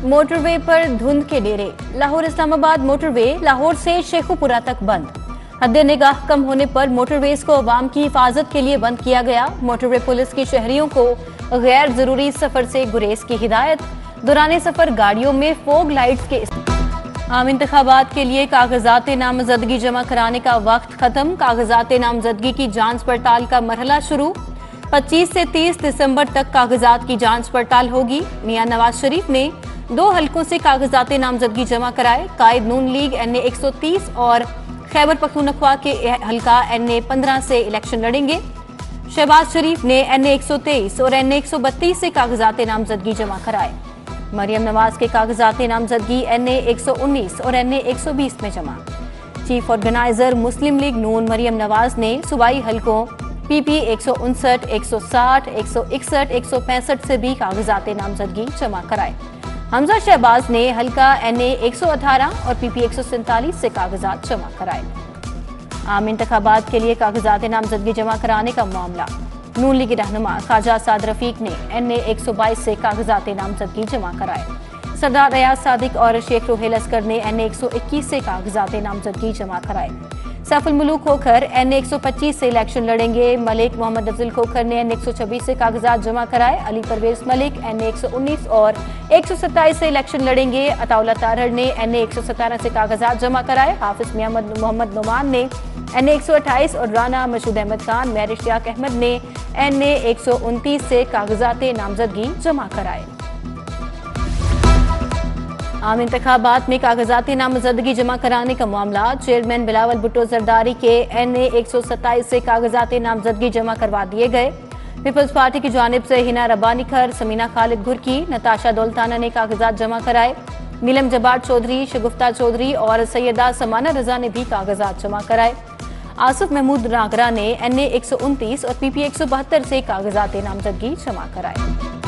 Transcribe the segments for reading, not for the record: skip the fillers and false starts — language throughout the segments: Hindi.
मोटरवे पर धुंध के डेरे। लाहौर इस्लामाबाद मोटरवे लाहौर से शेखुपुरा तक बंद। हद्दे निगाह कम होने पर मोटरवेज को अवाम की हिफाजत के लिए बंद किया गया। मोटरवे पुलिस की शहरियों को गैर जरूरी सफर से गुरेज की हिदायत। दौरान सफर गाड़ियों में फोग लाइट्स के आम इंतखाबात के लिए कागजात नामजदगी जमा कराने का वक्त खत्म। कागजात नामजदगी की जांच पड़ताल का मरहला शुरू। 25 से 30 दिसंबर तक कागजात की जांच पड़ताल होगी। मियां नवाज शरीफ ने 2 हलकों से कागजात नामजदगी जमा कराए। कायद नून लीग NA 130 और खैबर पख्तूनख्वा के हलका NA 15 से इलेक्शन लड़ेंगे। शहबाज शरीफ ने NA 123 और NA 132 से कागजात नामजदगी जमा कराए। मरियम नवाज के कागजात नामजदगी NA 119 और NA 120 में जमा। चीफ ऑर्गेनाइजर मुस्लिम लीग नून मरियम नवाज ने सूबाई हलकों PP 159, 160, 161, 165 से भी कागजात नामजदगी जमा कराए। हमजा शहबाज ने हलका NA 118 और PP 147 से कागजात जमा कराए। आम इंतखाबात के लिए कागजात नामजदगी जमा कराने का मामला। नून लीग रहनुमा ख्वाजा साद रफीक ने NA 122 से कागजात नामजदगी जमा कराए। सरदार रियाज सादिक और शेख रोहेल असगर ने NA 121 से कागजात नामजदगी जमा कराए। सैफुल मुलूक खोखर NA 125 से इलेक्शन लड़ेंगे। मलिक मोहम्मद अफजल खोखर ने NA 126 से कागजात जमा कराए। अली परवेज मलिक NA 119 और 127 से इलेक्शन लड़ेंगे। अताउल्ला तारहर ने NA 117 से कागजात जमा कराए। हाफिज मोहम्मद नुमान ने NA 128 और राना मशहूद अहमद खान मेहर इश्तियाक अहमद ने NA 129 से कागजात नामजदगी जमा कराए। आम इंतखाबात में कागजात नामजदगी जमा कराने का मामला। चेयरमैन बिलावल भुट्टो जरदारी के NA 127 से कागजात नामजदगी जमा करवा दिए गए। पीपल्स पार्टी की जानिब से हिना रब्बानी खर, समीना खालिद घुरकी, नताशा दौलताना ने कागजात जमा कराए। नीलम जब्बार चौधरी, शगुफ्ता चौधरी और सैयदा समाना रजा ने भी कागजात जमा कराए। आसिफ महमूद नागरा ने NA 129 और PP 172 से कागजात नामजदगी जमा कराए।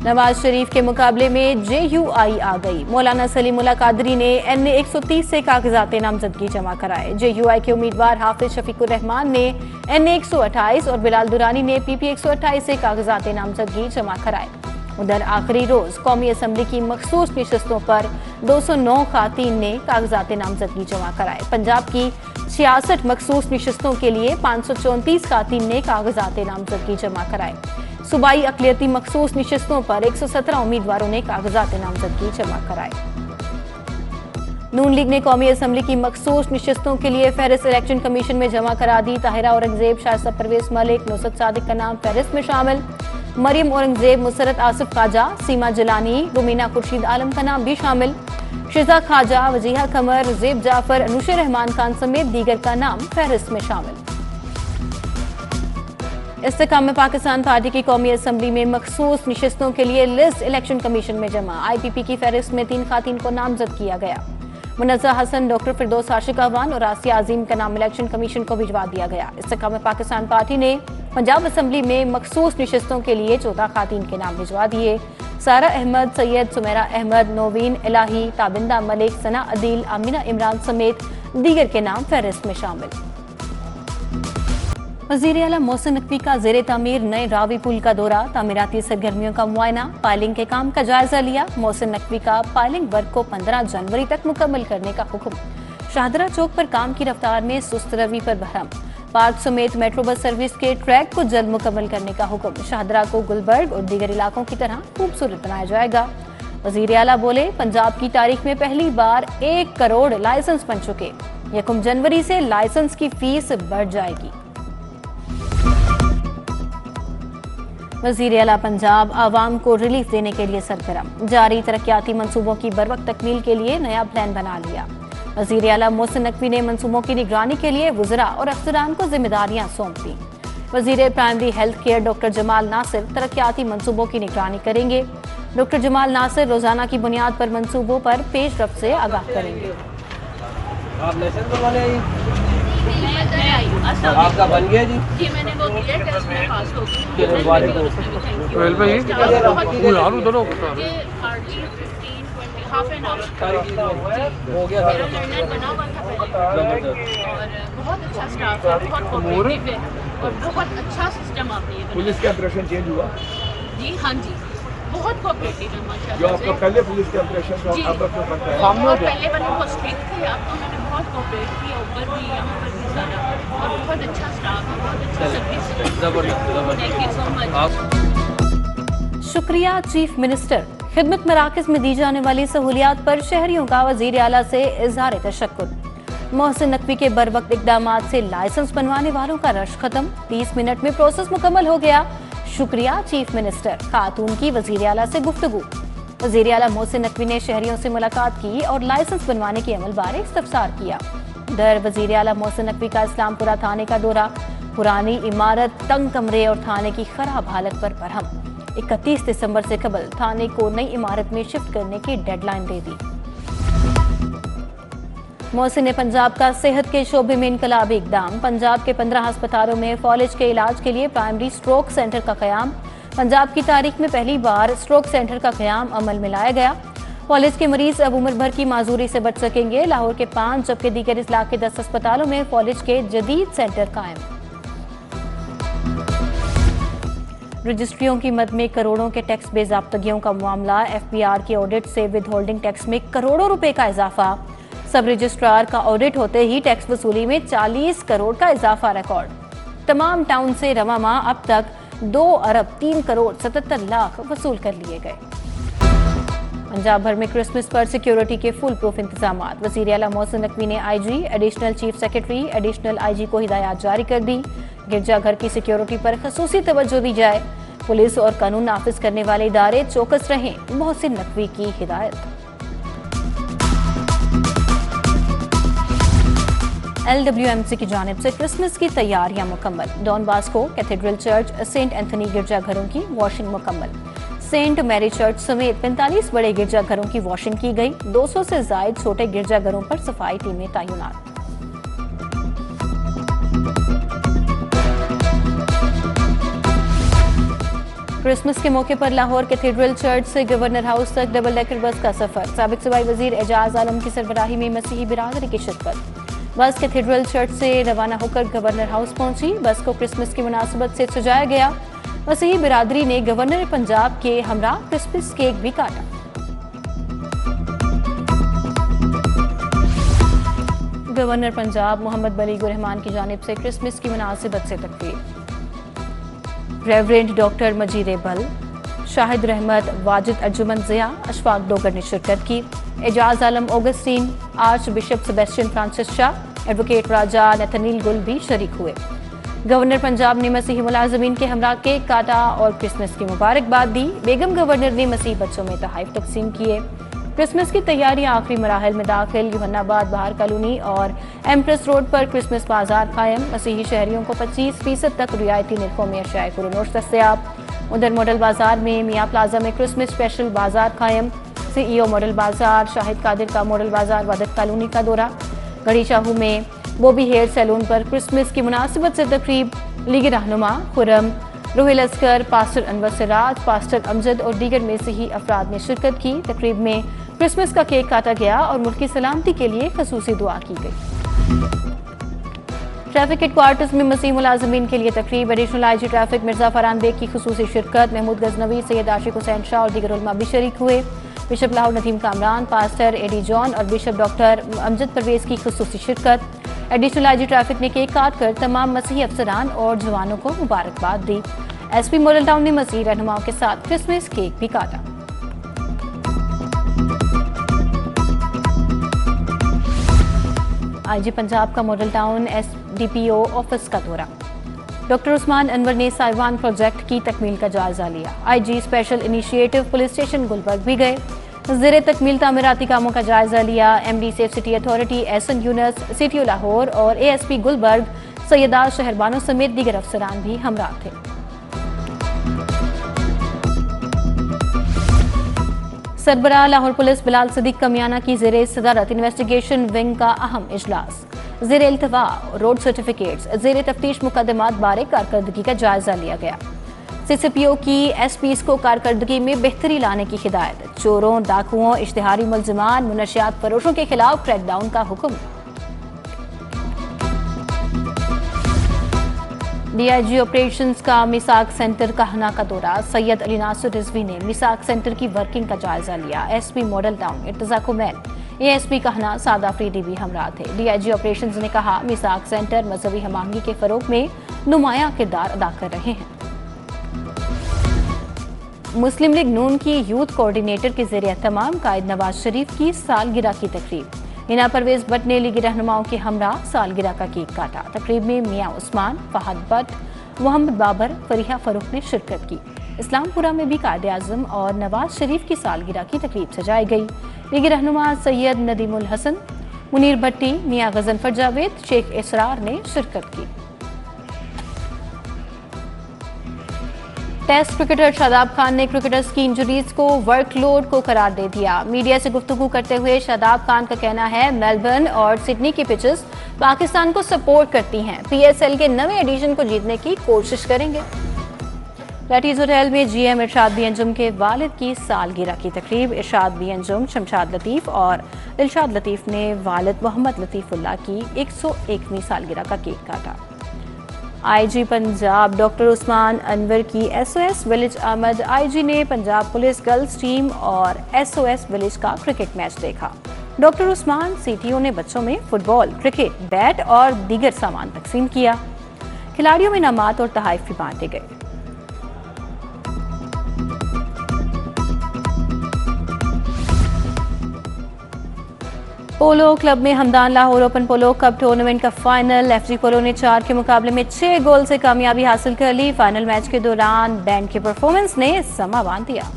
नवाज शरीफ के मुकाबले में JUI आ गई। मौलाना सलीमुल्लाह कादरी ने NA 130 से कागजात नामजदगी जमा कराए। JUI के उम्मीदवार हाफिज शफीकुर रहमान ने NA 128 और बिलाल दुरानी ने PP 128 से कागजात नामजदगी जमा कराए। उधर आखिरी रोज कौमी असम्बली की मखसूस नशस्तों पर 209 खातीन ने कागजात नामजदगी जमा कराए। पंजाब की 66 मखसूस नशस्तों के लिए 534 खातीन ने कागजात नामजदगी जमा कराए। सूबाई अकलियती मखसूस नशस्तों पर 117 उम्मीदवारों ने कागजात नामजदगी जमा कराए। नून लीग ने कौमी असम्बली की मखसूस नशस्तों के लिए फहरिस्त इलेक्शन कमीशन में जमा करा दी। ताहिरा औरंगजेब, शाइस्ता परवेज मलिक, नुसरत सादिक का नाम फहरिस्त में शामिल। मरियम औरंगजेब, मुसरत आसिफ ख्वाजा, सीमा जलानी, रुमीना खुर्शीद आलम का नाम भी शामिल। शिजा ख्वाजा, वजीहा कमर, ज़ेब जाफर, अनुशे रहमान खान समेत दीगर का नाम फहरिस्त में शामिल। इस्तेकाम में पाकिस्तान पार्टी की कौमी असम्बली में मखसूस नशस्तों के लिए लिस्ट इलेक्शन कमीशन में जमा। IPP की फहरिस्त में 3 खातीन को नामजद किया गया। मुनज़्ज़ा हसन, डॉक्टर फिरदौस आशिक अवान और आसिया अजीम का नाम इलेक्शन कमीशन को भिजवा दिया गया। इस्तेकाम में पाकिस्तान पार्टी ने पंजाब असम्बली में मखसूस नशस्तों के लिए 14 खातीन के नाम भिजवा दिए। सारा अहमद, सैयद सुमेरा अहमद, नोवीन इलाही, ताबिंदा मलिक, सना अदील, आमिना इमरान समेत दीगर के नाम फहरिस्त में शामिल। वज़ीर आला मोहसिन नकवी का ज़ेरे तामीर नए रावी पुल का दौरा। तामीराती सरगर्मियों का मुआयना, पायलिंग के काम का जायजा लिया। मोहसिन नकवी का पायलिंग वर्क को 15 जनवरी तक मुकम्मल करने का हुक्म। शाहदरा चौक पर काम की रफ्तार में सुस्त रवि पर बहरम। पार्क समेत मेट्रो बस सर्विस के ट्रैक को जल्द मुकम्मल करने का हुक्म। शाहदरा को गुलबर्ग और दीगर इलाकों की तरह खूबसूरत बनाया जाएगा। वज़ीर आला बोले, पंजाब की तारीख में पहली बार 1 करोड़ लाइसेंस बन चुके। 1 जनवरी से लाइसेंस की फीस बढ़ जाएगी। वज़ीर आला पंजाब आवाम को रिलीफ देने के लिए सरगर्म। जारी तरक्याती मंसूबों की बरवक्त तकमील के लिए नया प्लान बना लिया। वज़ीर आला मोहसिन नकवी ने मंसूबों की निगरानी के लिए वज़रा और अफसरान को जिम्मेदारियां सौंप दी। वज़ीर primary health care doctor Jamal Nasir तरक्याती मंसूबों की निगरानी करेंगे। डॉक्टर जमाल नासिर रोजाना की बुनियाद पर मंसूबों पर पेश रफ्त से आगाह करेंगे। आपका बन गया जी? जी मैंने वो दिया टेस्ट में पास हो गई। वेल भाई वो यार उधर हो गया ये हार्डली 15-20 हाफ एन आवर हो गया मेरा लर्नर बना हुआ था पहले और बहुत अच्छा स्टाफ है, बहुत कोऑपरेटिव है और बहुत अच्छा सिस्टम आपने ये बनाया। पुलिस का ऑपरेशन चेंज हुआ जी हाँ जी बहुत कोऑपरेटिव है माशाल्लाह जो आपका से। पहले पुलिस के ऑपरेशन जी। अब आपको पता है और पहले वाले बहुत स्ट्रिक्ट थे, अब तो उन्होंने बहुत कोऑपरेट किया, ऊपर भी यहाँ पर भी सारा, और बहुत अच्छा स्टाफ है, बहुत अच्छा सर्विस है। Thank you so much. शुक्रिया चीफ मिनिस्टर। खिदमत मराकज में दी जाने वाली सहूलियात पर शहरियों का वजीर आला से इजहार तशक्कुर। मोहसिन नकवी के बर वक्त इकदामात से लाइसेंस बनवाने वालों का रश खत्म, 30 मिनट में प्रोसेस मुकम्मल हो गया। शुक्रिया चीफ मिनिस्टर। खातून की वजीर आला से गुफ्तगू। वजीर आला मोहसिन नकवी ने शहरियों से मुलाकात की और लाइसेंस बनवाने के अमल बारे इस्तफसार किया। उधर वजीर आला मोहसिन नकवी का इस्लामपुरा थाने का दौरा, पुरानी इमारत, तंग कमरे और थाने की खराब हालत पर बरहम। 31 दिसंबर से कबल थाने को नई इमारत में शिफ्ट करने की डेडलाइन दे दी। मोहसिन पंजाब का सेहत के शोबे में इनकलाबी इकदाम। पंजाब के 15 अस्पतालों में फॉलेज के इलाज के लिए प्राइमरी स्ट्रोक सेंटर का कयाम। पंजाब की तारीख में पहली बार स्ट्रोक सेंटर का कयाम अमल में लाया गया। फॉलेज के मरीज अब उम्र भर की माजूरी से बच सकेंगे। लाहौर के 5 जबकि दीगर इजलाक के 10 अस्पतालों में फॉलेज के जदीद सेंटर कायम। रजिस्ट्रियों की मद में करोड़ों के टैक्स बेजाब्तगियों का मामला। एफबीआर की ऑडिट से विद होल्डिंग टैक्स में करोड़ों रुपए का इजाफा। सब रजिस्ट्रार का ऑडिट होते ही टैक्स वसूली में 40 करोड़ का इजाफा रिकॉर्ड। तमाम टाउन से रवा माह अब तक 2 अरब 3 करोड़ 77 लाख वसूल कर लिए गए। पंजाब भर में क्रिसमस पर सिक्योरिटी के फुल प्रूफ इंतजाम। वजीर आला मोहसिन नकवी ने IG, additional chief secretary, additional IG को हिदायत जारी कर दी। गिरजाघर की सिक्योरिटी पर खसूसी तवज्जो दी जाए। पुलिस और कानून नाफिज करने वाले इदारे चौकस रहें, मोहसिन नकवी की हिदायत। LWMC की जानिब से क्रिसमस की तैयारियां मुकम्मल। Don Bosco cathedral church, saint Anthony गिरजाघरों की वॉशिंग मुकम्मल। सेंट मैरी चर्च समेत 45 बड़े गिरजाघरों की वॉशिंग की गई। 200 से जायद छोटे गिरजाघरों पर सफाई टीमें तैनात। क्रिसमस के मौके पर लाहौर कैथेड्रल चर्च से गवर्नर हाउस तक डबल डेकर बस का सफर। साबिक सूबाई वजीर एजाज आलम की सरबराही में मसीही बिरादरी की शिरकत। बस कैथेड्रल चर्च से रवाना होकर गवर्नर हाउस पहुंची। बस को क्रिसमस की मुनासिबत से सजाया गया। मसीही बिरादरी ने गवर्नर पंजाब के हमरा क्रिसमस केक भी काटा। गवर्नर पंजाब मोहम्मद बलीगुर रहमान की जानिब से क्रिसमस की मुनासिबत से तकरीर। रेवरेंड डॉक्टर मजीद बल, शाहिद रहमत, वाजिद अर्जुमन ज़िया, अशफाक डोगर ने शिरकत की। Ejaz Alam Augustine, archbishop Sebastian Francis Shah, advocate Raja Nathaniel Gul भी शरीक हुए। गवर्नर पंजाब ने मसीही मुलाजमीन के हमरा केक काटा और क्रिसमस की मुबारकबाद दी। बेगम गवर्नर ने मसीही बच्चों में तोहफे तकसीम किए। क्रिसमस की तैयारियां आखिरी मराहल में दाखिल। यूहन्नाबाद बाहर कॉलोनी और एम्प्रेस रोड पर क्रिसमस बाजार कायम। मसीही शहरियों को 25% तक रियायती निर्खों में अशाए कुरनोश दस्तयाब। उधर मॉडल बाजार में मियाँ प्लाजा में क्रिसमस स्पेशल बाजार कायम। CEO मॉडल बाजार, शाहिद कादिर का मॉडल बाजार वादत कॉलोनी का दौरा। गढ़ी शाहू में बॉबी हेयर सैलून पर क्रिसमस की मुनासिबत से तकरीब। लीग रहनुमा Khurram, Rohail Oscar, pastor Anwar Siraj, pastor Amjad और दीगर मसीही अफराद ने शिरकत की। तकरीब में क्रिसमस का केक काटा गया और मुल्क की सलामती के लिए खसूसी दुआ की गई। ट्रैफिक हेडक्वार्टर्स में मसीह मुलाजमीन के लिए तकरीब। Additional IG traffic Mirza Farhan Baig की खसूसी शिरकत। महमूद गजनवी, सैयद आशिक हुसैन शाह और दीगर उलमा भी शरीक हुए। Bishop Lahore Nadeem Kamran, pastor Eddie John और बिशप डॉक्टर अमजद परवेज की खसूसी शिरकत। एडिशनल IG ट्रैफिक ने केक काट कर तमाम मसीही अफसरान और जवानों को मुबारकबाद दी। SP मॉडल टाउन ने मसीही रहनुमाओं के साथ क्रिसमस केक भी काटा। IG पंजाब का मॉडल टाउन SDPO ऑफिस का दौरा। डॉक्टर उस्मान अनवर ने साइवान प्रोजेक्ट की तकमील का जायजा लिया। IG special initiative police station Gulberg भी गए। ज़ेरे तकमील तामीराती कामों का जायजा लिया। MD safe city authority Ahsan Younus, CTO Lahore और ASP गुलबर्ग सैयदा शहरबानों समेत दीगर अफसरान भी हमरा थे। सरबराह लाहौर पुलिस बिलाल सदीक कमियाना की ज़ेरे सदारत इन्वेस्टिगेशन विंग का अहम इजलास। ज़ेरे इल्तवा रोड सर्टिफिकेट्स, ज़ेरे तफ्तीश मुकदमात बारे कारकर्दगी का जायजा लिया गया। CCPO की SPs को कारकर्दगी में बेहतरी लाने की हिदायत। चोरों, डाकुओं, इश्तिहारी मुलजिमान, मुनशियात फरोशों के खिलाफ क्रैकडाउन का हुक्म। डीआईजी ऑपरेशंस का मिसाक सेंटर कहना का दौरा। सैयद अली नासिर रिजवी ने मिसाक सेंटर की वर्किंग का जायजा लिया। SP model town Irtaza Kumail, ASP कहना सादा अफरीदी भी हमरा थे। डीआईजी ऑपरेशंस ने कहा मिसाक सेंटर मजहबी हमआहंगी के फरोग में नुमायां किरदार अदा कर रहे हैं। मुस्लिम लीग नून की यूथ कोऑर्डिनेटर के ज़ेरे एहतमाम कायद नवाज शरीफ की सालगिरह की तकरीब। हिना परवेज भट्ट ने लीगी रहनुमाओं के हमरा सालगिरह का केक काटा। तकरीब में मियां उस्मान, फहद भट्ट, मोहम्मद बाबर, फरीहा फरूख ने शिरकत की। इस्लामपुरा में भी कायद आज़म और नवाज शरीफ की सालगिरह की तकरीब सजाई गई। लीगी रहनुमा सैयद नदीमुल हसन, मुनीर भट्टी, मियां गजनफर जावेद, शेख इसरार ने शिरकत की। टेस्ट क्रिकेटर शादाब खान ने क्रिकेटर्स की इंजरीज को वर्कलोड को करार दे दिया। मीडिया से गुफ्तगू करते हुए शादाब खान का कहना है मेलबर्न और सिडनी की पिचेस पाकिस्तान को सपोर्ट करती हैं। पीएसएल के नवे एडिशन को जीतने की कोशिश करेंगे। लैटीज होटल में जीएम इरशाद बी अंजुम के वालिद की सालगिरह की तकरीब। इरशाद बी अंजुम, शमशाद लतीफ़ और दिलशाद लतीफ़ ने वालिद मोहम्मद लतीफ़ुल्लाह की 101वीं सालगिरह का केक काटा। आईजी पंजाब डॉक्टर उस्मान अनवर की एसओएस विलेज आमद। आईजी ने पंजाब पुलिस गर्ल्स टीम और एसओएस विलेज का क्रिकेट मैच देखा। डॉक्टर उस्मान सीटीओ ने बच्चों में फुटबॉल, क्रिकेट, बैट और दीगर सामान तकसीम किया। खिलाड़ियों में इनामात और तोहफे भी बांटे गए। पोलो क्लब में हमदान लाहौर ओपन पोलो कप टूर्नामेंट का फाइनल। एफजी पोलो ने 4 के मुकाबले में 6 गोल से कामयाबी हासिल कर ली। फाइनल मैच के दौरान बैंड की परफॉर्मेंस ने समा बांध दिया।